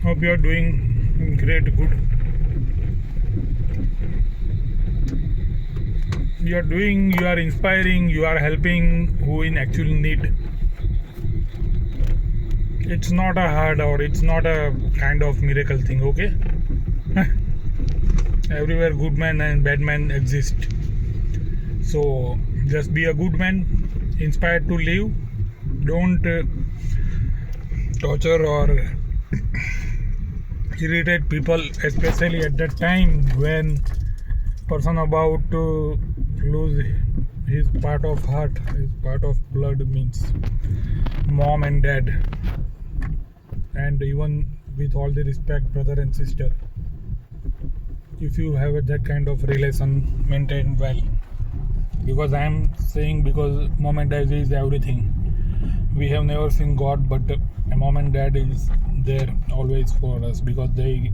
Hope you are doing great, good. You are inspiring, you are helping who in actual need. It's not a hard or it's not a kind of miracle thing, okay? Everywhere good man and bad man exist. So just be a good man, inspired to live. Don't torture or irritate people, especially at that time when person about to lose his part of heart, his part of blood, means mom and dad, and even with all the respect, brother and sister, if you have that kind of relation maintained well. Because I am saying, because mom and dad is everything. We have never seen God, but mom and dad is there always for us, because they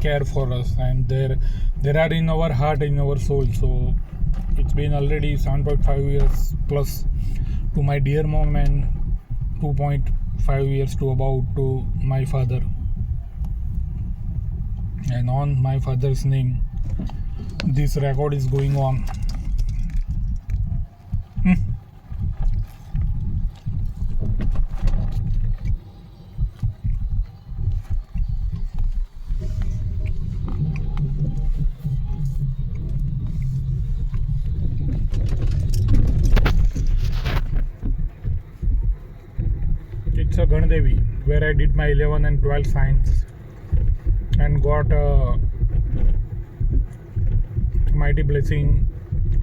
care for us, and they are in our heart, in our soul. So it's been already 7.5 years plus to my dear mom, and 2.5 years to about to my father. And on my father's name, this record is going on. It's a Gandevi where I did my 11 and 12 science and got a mighty blessing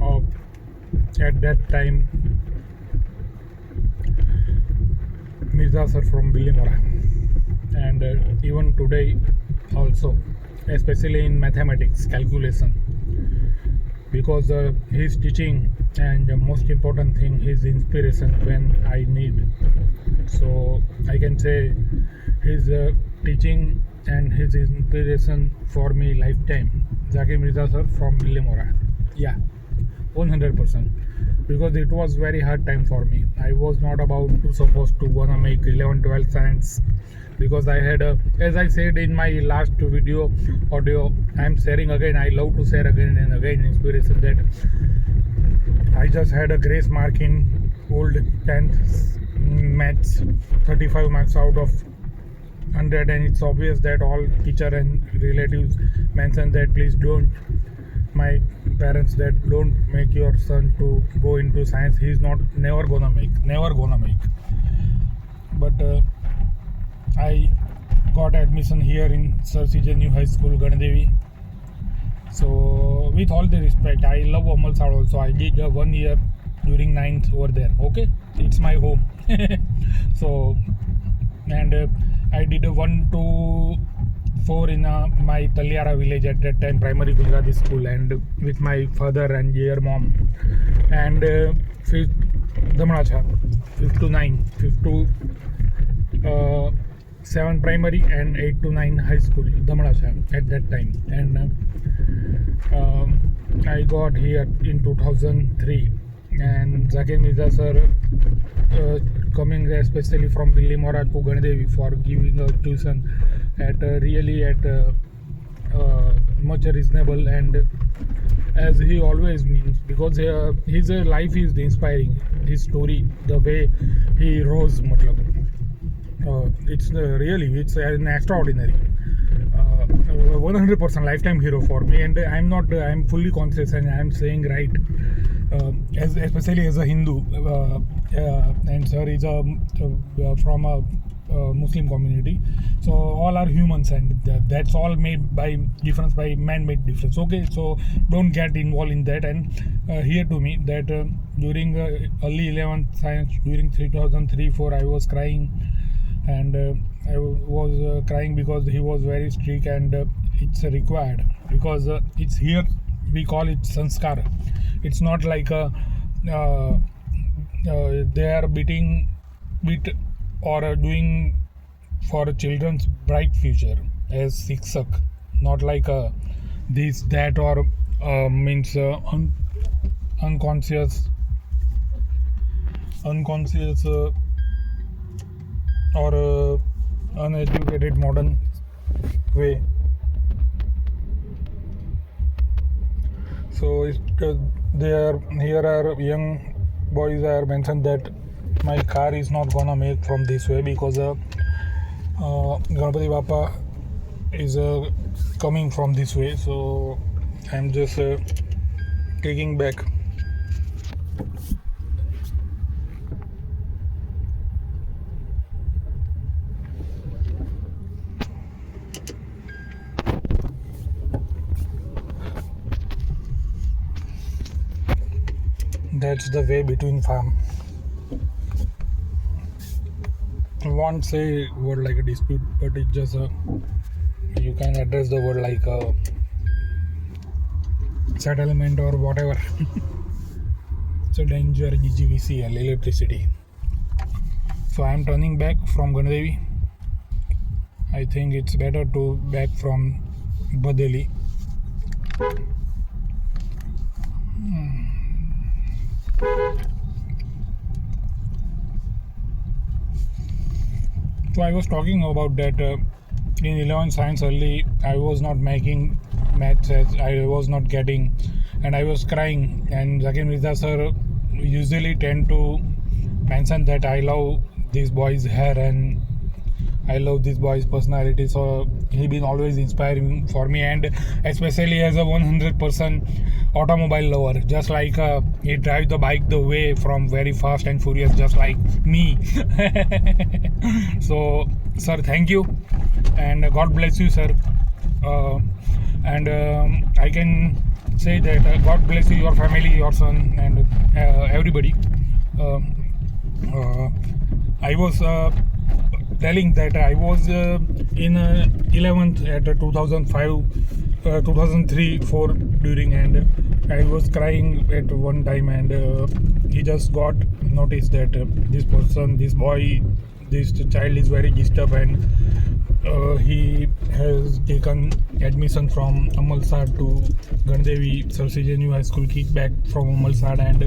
of, at that time, Mirza sir from Billimora, and even today also, especially in mathematics calculation, because his teaching and the most important thing, his inspiration when I need. So I can say his teaching and his inspiration for me lifetime. Zakir Mirza sir from Billimora. Yeah, 100%. Because it was very hard time for me. I was not about to supposed to gonna make 11 12 science, because I had as I said in my last video audio, I am sharing again, I love to share again and again inspiration, that I just had a grace mark in old 10th maths, 35 marks out of 100, and it's obvious that all teacher and relatives mention that please don't, my parents, that don't make your son to go into science, he's never gonna make. But I got admission here in Sir CJ New High School, Gandevi. So with all the respect, I love Amalsad also. I did 1 year during 9th over there, okay? It's my home. So, and I did a 1 to 4 in my Talyara village at that time, primary Gujarati school, and with my father and dear mom. And 5th Damracha, 5th to 9, 5th to 7 primary and 8 to 9 high school, Damracha at that time. And I got here in 2003, and Zakir Mirza sir coming especially from Billimora to Gandevi for giving a tuition at really at much reasonable, and as he always means, because his life is inspiring, his story, the way he rose, it's really, it's an extraordinary 100% lifetime hero for me. And I'm fully conscious, and I'm saying right, especially as a Hindu, and sir is from a Muslim community, so all are humans, and that's all made by difference, by man-made difference, okay? So don't get involved in that. And here to me that during early 11th science, during 2003-4, I was crying, and I was crying because he was very strict, and it's required, because it's here, we call it sanskar. It's not like they are beating or doing for children's bright future as siksak, not like this, that, or means unconscious or uneducated modern way. So here are young boys are mentioned that my car is not gonna make from this way because Ganpati Bappa is coming from this way. So I'm just taking back. That's the way between farm. I won't say word like a dispute, but it's just you can address the word like a settlement or whatever. It's a danger GGVCL electricity. So I'm turning back from Ganadevi. I think it's better to back from Badeli. So I was talking about that in 11 science early I was not making maths as I was not getting, and I was crying, and Zakir Mirza sir usually tend to mention that I love this boy's hair and I love this boy's personality. So he been always inspiring for me, and especially as a 100% automobile lover, just like he drives the bike the way from very fast and furious, just like me. So sir, thank you, and God bless you, sir. And I can say that God bless you, your family, your son, and everybody. I was telling that I was in 11th at 2005, 2003, 4 during, and I was crying at one time, and he just got noticed that this person, this boy, this child is very disturbed, and he has taken admission from Amalsad to Gandevi Sir CJ High School, kickback from Amalsad, and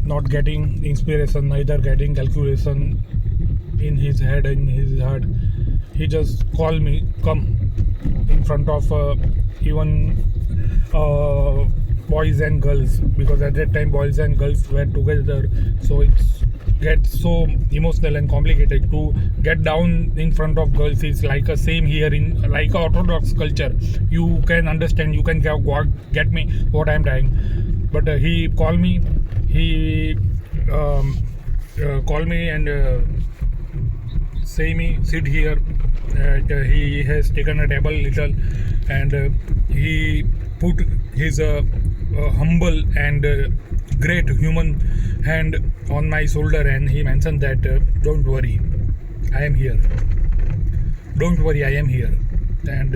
not getting inspiration, neither getting calculation in his head and in his heart. He just called me, come in front of even boys and girls, because at that time boys and girls were together, so it's gets so emotional and complicated. To get down in front of girls is like a same here in like Orthodox culture. You can understand, you can get me what I'm trying. But he called me, he called me and say me sit here. He has taken a table little, and he put his humble and great human hand on my shoulder, and he mentioned that don't worry, I am here. Don't worry, I am here. And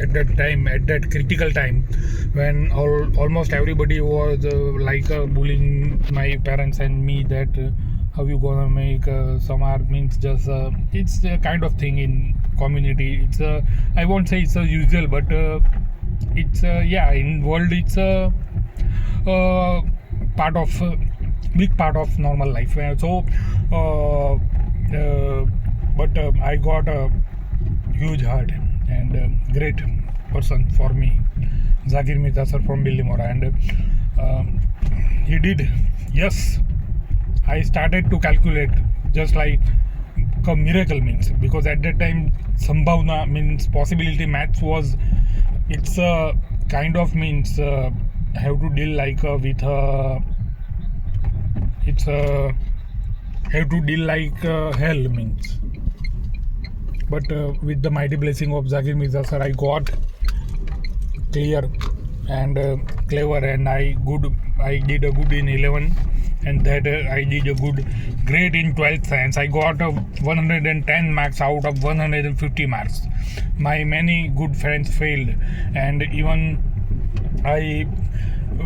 at that time, at that critical time, when almost everybody was bullying my parents and me, that how you gonna make samar means just it's a kind of thing in community. It's I won't say it's a usual, but it's yeah, in world it's a part of big part of normal life. So but I got a huge heart and great person for me, Zakir Mirza sir from Billimora, and he did. Yes, I started to calculate just like a miracle means, because at that time Sambhavna means possibility, maths was it's a kind of means have to deal like with it's have to deal like hell means. But with the mighty blessing of Zakir Mirza sir, I got clear and clever, and I did a good in 11, and that I did a good grade in 12th science. I got 110 marks out of 150 marks. My many good friends failed, and even I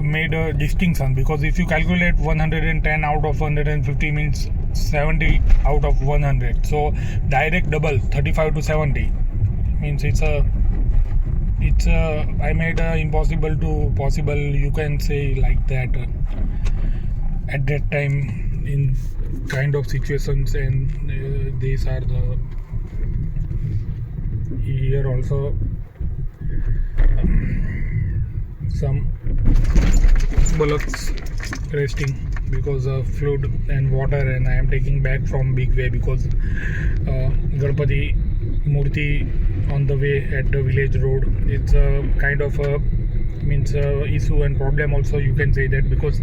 made a distinction, because if you calculate 110 out of 150 means 70 out of 100, so direct double 35 to 70 means it's I made impossible to possible, you can say like that. At that time in kind of situations, and these are the here also some bullocks resting because of flood and water, and I am taking back from big way because Ganpati Murti on the way at the village road. It's a kind of a means issue and problem also, you can say that, because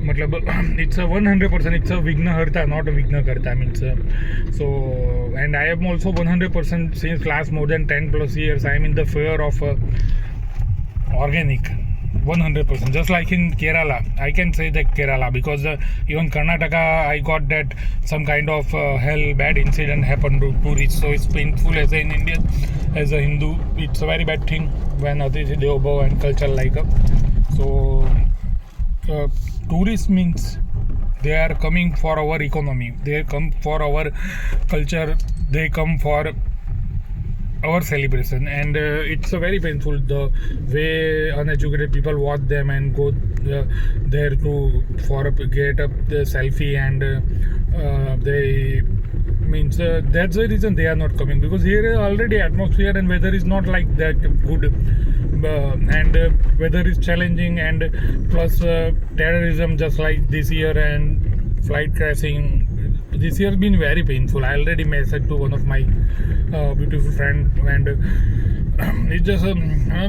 matlab it's a 100%, it's a vigna harta, not a vigna karta, means so. And I am also 100% since last more than 10 plus years I am in the fear of organic 100%, just like in Kerala. I can say that Kerala, because even Karnataka I got that some kind of hell bad incident happened to tourists, so it's painful as an Indian, as a Hindu. It's a very bad thing when Atithi Devo Bhava and culture like so tourists means they are coming for our economy, they come for our culture, they come for our celebration, and it's a very painful the way uneducated people watch them and go there to for get up the selfie, and they means that's the reason they are not coming, because here already atmosphere and weather is not like that good, and weather is challenging, and plus terrorism just like this year, and flight crashing this year has been very painful. I already messaged to one of my beautiful friend, and it just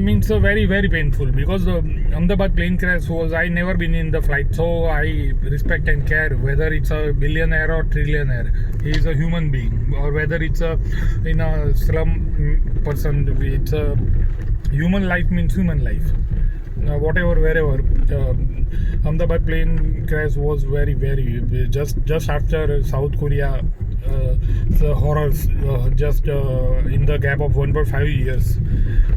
means very painful, because the Ahmedabad plane crash was, I never been in the flight, so I respect and care whether it's a billionaire or trillionaire. He is a human being, or whether it's a in a slum person. It's a human life means human life. Whatever, wherever. Ahmedabad plane crash was very just after South Korea. The horrors just in the gap of 1.5 years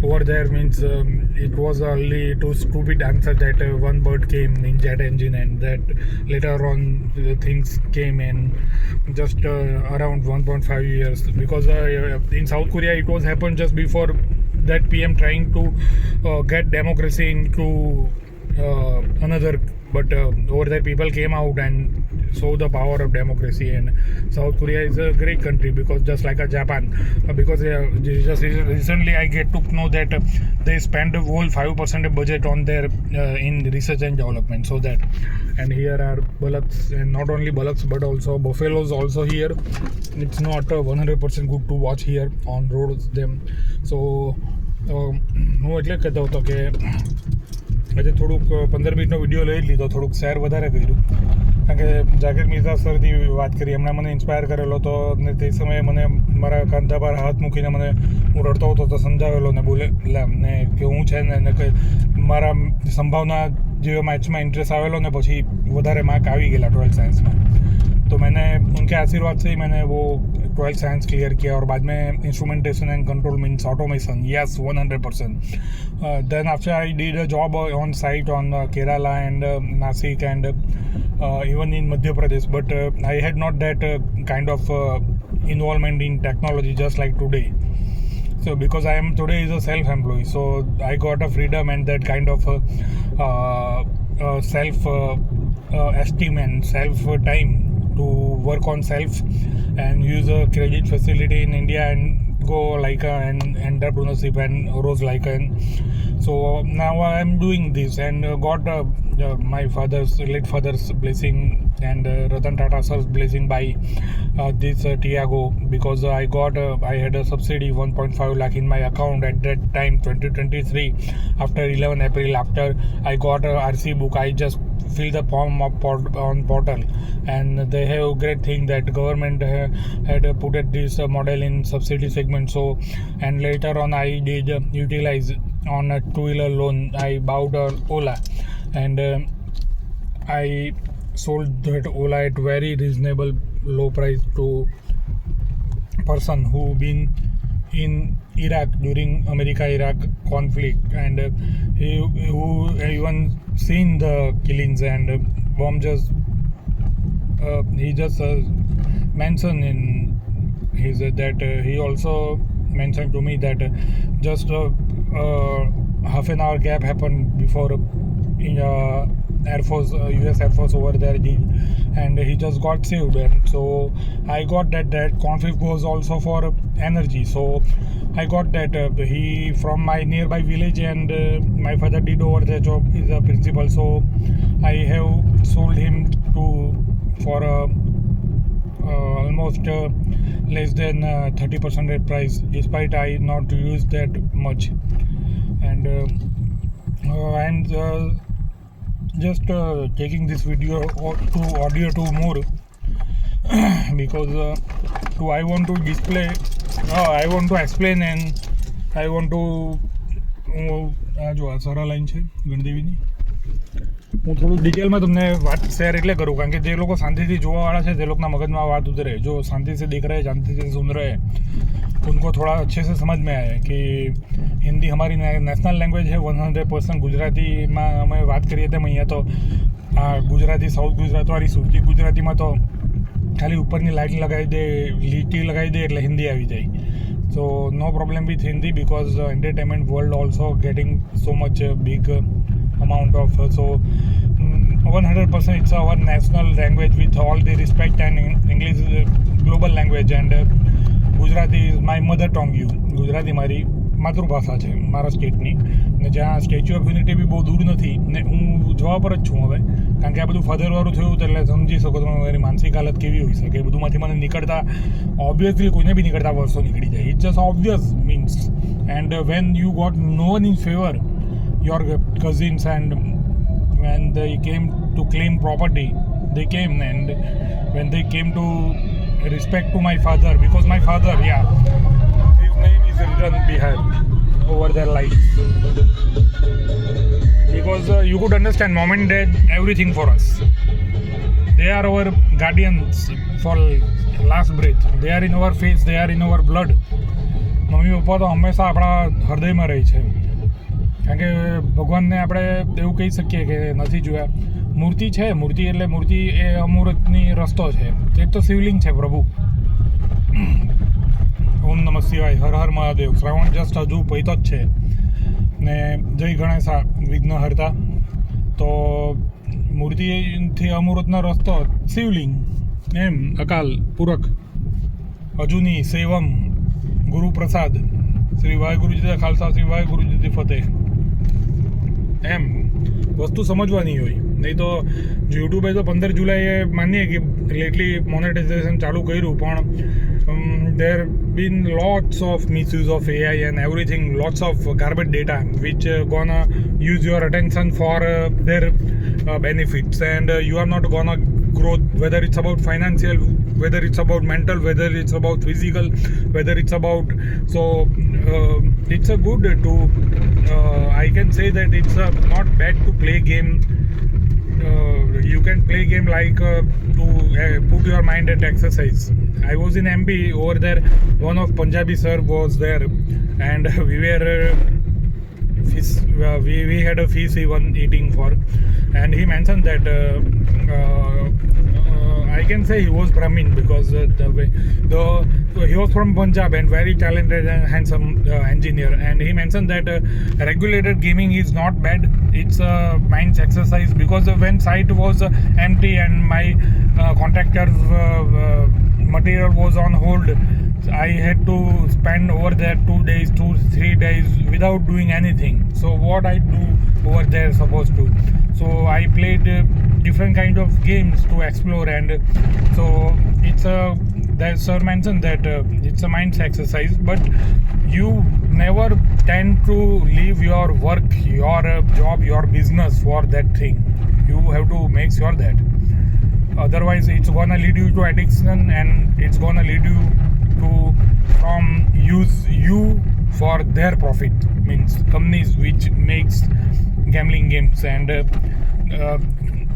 over there, means it was only two stupid answers that one bird came in jet engine, and that later on things came in just around 1.5 years, because in South Korea it was happened just before that PM trying to get democracy into another, but over there people came out and show the power of democracy. And South Korea is a great country, because just like a Japan, because just recently I get to know that they spend a whole 5% of budget on their in research and development, so that. And here are bullocks, and not only bullocks but also buffaloes also here. It's not 100% good to watch here on roads them. So હું એટલે કહેતો હતો કે આજે થોડુંક 15 મિનિટનો video લઈ લીધો, થોડુંક શેર વધારે કર્યું, કારણ કે જાકીર મિર્ઝા સરથી વાત કરી, એમણે મને ઇન્સ્પાયર કરેલો હતો, ને તે સમયે મને મારા કાંધા પર હાથ મૂકીને મને હું રડતો હતો તો સમજાવેલો ને બોલેલા ને કે હું છે ને કે મારા સંભાવના જે મેથ્સમાં ઇન્ટરેસ્ટ આવેલો ને પછી વધારે માર્ક આવી ગયેલા 12th साइंस में, तो मैंने उनके आशीर्वाद से ही मैंने वो 12th साइंस क्लियर किया, और बाद में instrumentation and control means automation, yes 100%. Then after I did a job on site on Kerala and Nashik and even in Madhya Pradesh, but I had not that kind of involvement in technology just like today. So because I am today is a self-employed, so I got a freedom and that kind of self esteem and self time to work on self and use a credit facility in India and go like an entrepreneurship and rose like an. So now I am doing this and got my late father's blessing and Ratan Tata sir's blessing by this Tiago, because I had a subsidy 1.5 lakh in my account at that time 2023. After 11 April, after I got a RC book, I just fill the form up on portal, and they have a great thing that government had put at this model in subsidy segment. So, and later on I did utilize on a two-wheeler loan. I bought a Ola, and I sold that Ola at very reasonable low price to person who been in Iraq during America-Iraq conflict, and who even seen the killings and bomb just he just mentioned in his that he also mentioned to me that just half an hour gap happened before in Air Force, US Air Force over there, and he just got saved. And so I got that config was also for energy. So I got that he from my nearby village, and my father did over the job is a principal. So I have sold him to for almost less than 30% rate price, despite I not use that much. And I'm just taking this video to audio to more because I want to display, I want to explain, and I want to જો આ સરળ line છે ગણદેવીની, હું થોડું ડિટેલમાં તમને વાત share એટલે કરું કારણ કે જે લોકો શાંતિથી જોવાવાળા છે તે લોકોના મગજમાં વાત ઉતરે, जो शांति से देख रहे, शांति से सुन रहे, उनको थोड़ा अच्छे से समझ में आए कि हिंदी हमारी नेशनल लैंग्वेज है 100%। गुजरातीમાં અમે વાત કરીએ તેમ અહીંયા તો આ ગુજરાતી સાઉથ ગુજરાતવાળી સુરતી ગુજરાતીમાં તો ખાલી ઉપરની લાઈન લગાવી દે, લીટી લગાવી દે એટલે હિન્દી આવી જાય. So no problem with Hindi because entertainment world also getting so much big amount of so 100% it's our national language with all the respect, and English is a global language, and Gujarati is my mother tongue. Gujarati મારી માતૃભાષા છે મારા સ્ટેટની, ને જ્યાં statue of unity બી બહુ દૂર નથી, ને હું જોવા પર જ છું હવે કારણ કે આ બધું ફાધરવાળું થયું એટલે સમજી શકો તમે મારી માનસિક હાલત કેવી હોઈ શકે. બધુંમાંથી મને નીકળતા ઓબ્વિયસલી કોઈને બી નીકળતા વર્ષો નીકળી જાય, it's just obvious means. And when you got no one in favour your cousins, and when they came to claim property, they came, and when they came to respect to my father, because my father, yeah, his name is written behind over their lives, because you could understand mom and dad everything for us. They are our guardians for last breath. They are in our face, they are in our blood. Mummy papa તો હંમેશા આપણા હૃદયમાં રહે છે કારણ કે ભગવાનને આપણે એવું કહી શકીએ કે નથી જોયા. મૂર્તિ છે, મૂર્તિ એટલે મૂર્તિ એ અમૃતની રસ્તો છે, તે તો શિવલિંગ છે પ્રભુ. ઓમ નમઃ શિવાય, હર હર મહાદેવ. શ્રાવણ જસ્ટ હજુ પૈતો જ છે ને જય ગણેશા વિઘ્નહર્તા. તો મૂર્તિથી અમૃતનો રસ્તો શિવલિંગ એમ અકાલ પૂરક અજુની સેવમ ગુરુ પ્રસાદ, શ્રી વાહેગુરુ જી ખાલસા, શ્રી વાહેગુરુ જી ફતેહ. એમ વસ્તુ સમજવાની હોય, નહીં તો યુટ્યુબે તો 15 જુલાઈએ માનીએ કે લેટલી મોનેટાઇઝેશન ચાલુ કર્યું, પણ there been lots of misuse of AI and everything, lots of garbage data which gonna use your attention for their benefits, and you are not gonna grow, whether it's about financial, whether it's about mental, whether it's about physical, whether it's about so it's a good to I can say that it's not bad to play game. You can play game like to put your mind at exercise. I was in MP over there, one of Punjabi sir was there, and we were fish, we had a fish even eating for, and he mentioned that I can say he was Brahmin because he was from Punjab and very talented and handsome engineer, and he mentioned that regulated gaming is not bad, it's a mind exercise, because when site was empty and my contractor's material was on hold, I had to spend over there 2-3 days without doing anything. So what I do over there supposed to, so I played different kind of games to explore, and so it's a, the sir mentioned that it's a mind exercise, but you never tend to leave your work, your job, your business for that thing. You have to make sure that otherwise it's gonna lead you to addiction, and it's gonna lead you to from use you for their profit, means companies which makes gambling games, and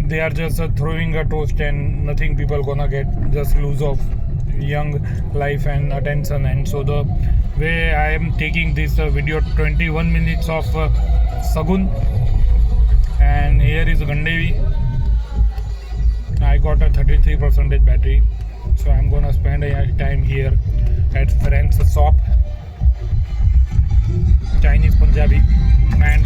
they are just throwing a toast and nothing people gonna get, just lose of young life and attention. And so the way I am taking this video, 21 minutes of Sagun, and here is Gandevi. I got a 33% battery, so I'm gonna spend a time here at friend's shop, Chinese Punjabi, and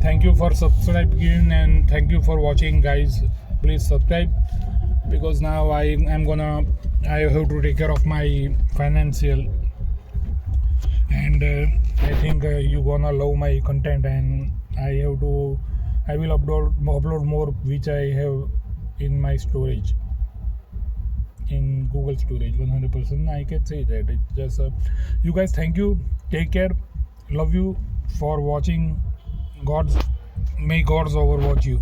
thank you for subscribing and thank you for watching, guys. Please subscribe, because now I have to take care of my financial, and I think you gonna love my content, and I will upload more which I have in my storage, in Google storage 100%. I can say that it's just you guys. Thank you. Take care. Love you for watching. God's May God's overwatch you.